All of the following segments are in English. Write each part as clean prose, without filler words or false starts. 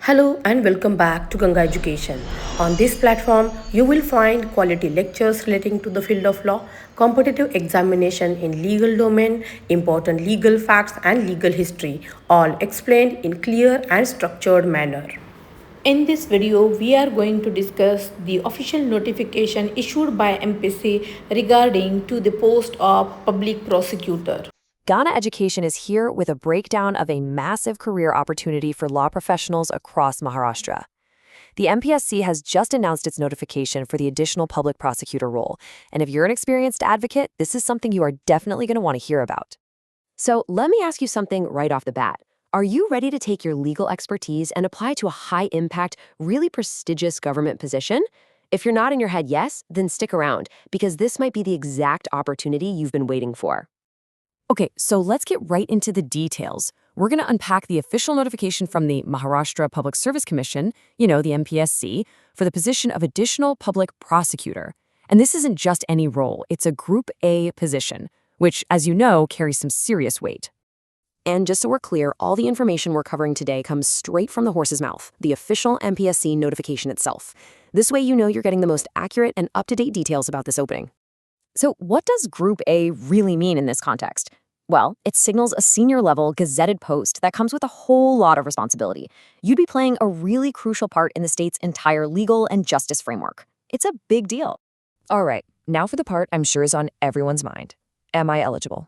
Hello and welcome back to Ganga Education. On this platform, you will find quality lectures relating to the field of law, competitive examination in legal domain, important legal facts and legal history, all explained in clear and structured manner. In this video, we are going to discuss the official notification issued by MPSC regarding to the post of Public Prosecutor. Ghana Education is here with a breakdown of a massive career opportunity for law professionals across Maharashtra. The MPSC has just announced its notification for the additional public prosecutor role, and if you're an experienced advocate, this is something you are definitely going to want to hear about. So let me ask you something right off the bat. Are you ready to take your legal expertise and apply to a high-impact, really prestigious government position? If you're nodding your head yes, then stick around, because this might be the exact opportunity you've been waiting for. Okay, so let's get right into the details. We're going to unpack the official notification from the Maharashtra Public Service Commission, the MPSC, for the position of additional public prosecutor. And this isn't just any role, it's a Group A position, which, as you know, carries some serious weight. And just so we're clear, all the information we're covering today comes straight from the horse's mouth, the official MPSC notification itself. This way you know you're getting the most accurate and up-to-date details about this opening. So what does Group A really mean in this context? Well, it signals a senior-level gazetted post that comes with a whole lot of responsibility. You'd be playing a really crucial part in the state's entire legal and justice framework. It's a big deal. All right, now for the part I'm sure is on everyone's mind. Am I eligible?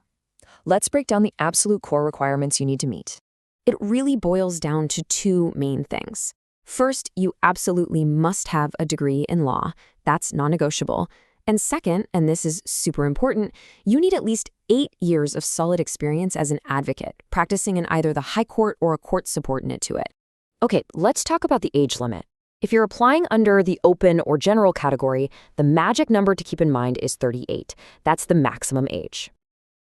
Let's break down the absolute core requirements you need to meet. It really boils down to two main things. First, you absolutely must have a degree in law. That's non-negotiable. And second, and this is super important, you need at least 8 years of solid experience as an advocate, practicing in either the high court or a court subordinate to it. Okay, let's talk about the age limit. If you're applying under the open or general category, the magic number to keep in mind is 38. That's the maximum age.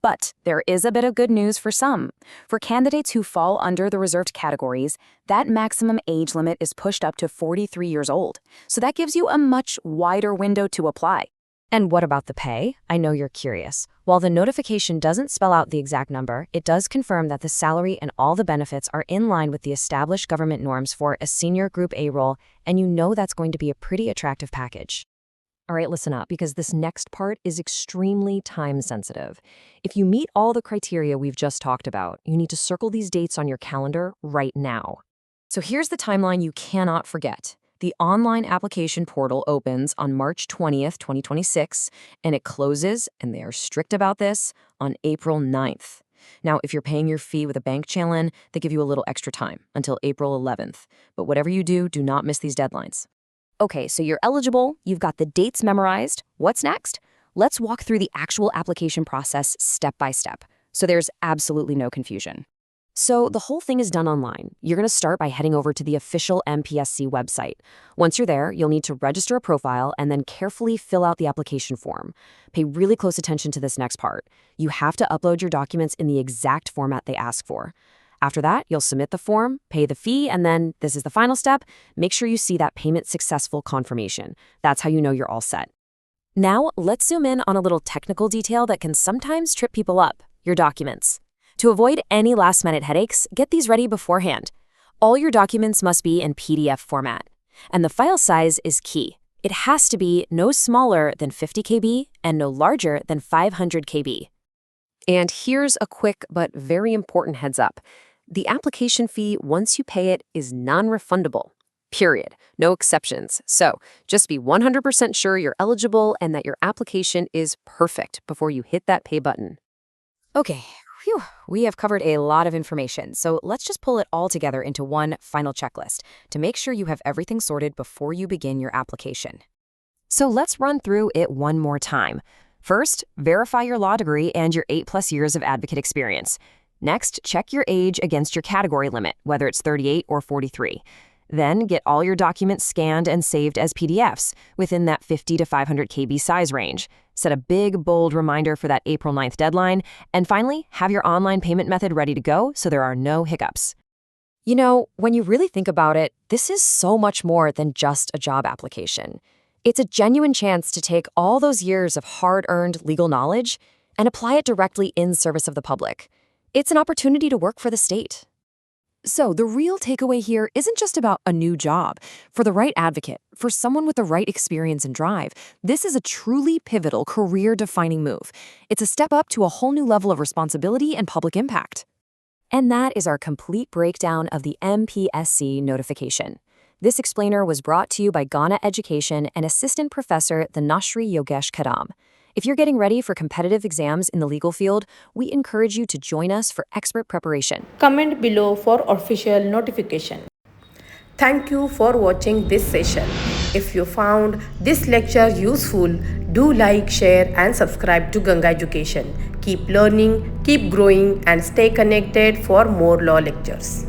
But there is a bit of good news for some. For candidates who fall under the reserved categories, that maximum age limit is pushed up to 43 years old. So that gives you a much wider window to apply. And what about the pay? I know you're curious. While the notification doesn't spell out the exact number, it does confirm that the salary and all the benefits are in line with the established government norms for a senior Group A role, and you know that's going to be a pretty attractive package. All right, listen up, because this next part is extremely time-sensitive. If you meet all the criteria we've just talked about, you need to circle these dates on your calendar right now. So here's the timeline you cannot forget. The online application portal opens on March 20th, 2026, and it closes, and they are strict about this, on April 9th. Now, if you're paying your fee with a bank challenge, they give you a little extra time, until April 11th. But whatever you do not miss these deadlines. Okay, so you're eligible, you've got the dates memorized. What's next? Let's walk through the actual application process step by step, so there's absolutely no confusion. So the whole thing is done online. You're going to start by heading over to the official MPSC website. Once you're there, you'll need to register a profile and then carefully fill out the application form. Pay really close attention to this next part. You have to upload your documents in the exact format they ask for. After that, you'll submit the form, pay the fee, and then, this is the final step, make sure you see that payment successful confirmation. That's how you know you're all set. Now, let's zoom in on a little technical detail that can sometimes trip people up: your documents. To avoid any last-minute headaches, get these ready beforehand. All your documents must be in PDF format. And the file size is key. It has to be no smaller than 50 KB and no larger than 500 KB. And here's a quick but very important heads up. The application fee, once you pay it, is non-refundable. Period. No exceptions. So just be 100% sure you're eligible and that your application is perfect before you hit that pay button. Okay. Phew, we have covered a lot of information, so let's just pull it all together into one final checklist to make sure you have everything sorted before you begin your application. So let's run through it one more time. First, verify your law degree and your 8+ years of advocate experience. Next, check your age against your category limit, whether it's 38 or 43. Then get all your documents scanned and saved as PDFs within that 50 to 500 KB size range. Set a big, bold reminder for that April 9th deadline. And finally, have your online payment method ready to go so there are no hiccups. You know, when you really think about it, this is so much more than just a job application. It's a genuine chance to take all those years of hard-earned legal knowledge and apply it directly in service of the public. It's an opportunity to work for the state. So, the real takeaway here isn't just about a new job. For the right advocate, for someone with the right experience and drive, this is a truly pivotal career defining move. It's a step up to a whole new level of responsibility and public impact. And that is our complete breakdown of the MPSC notification. This explainer was brought to you by Ghana Education and Assistant Professor Dhanashri Yogesh Kadam. If you're getting ready for competitive exams in the legal field, we encourage you to join us for expert preparation. Comment below for official notification. Thank you for watching this session. If you found this lecture useful, do like, share and subscribe to Ganga Education. Keep learning, keep growing and stay connected for more law lectures.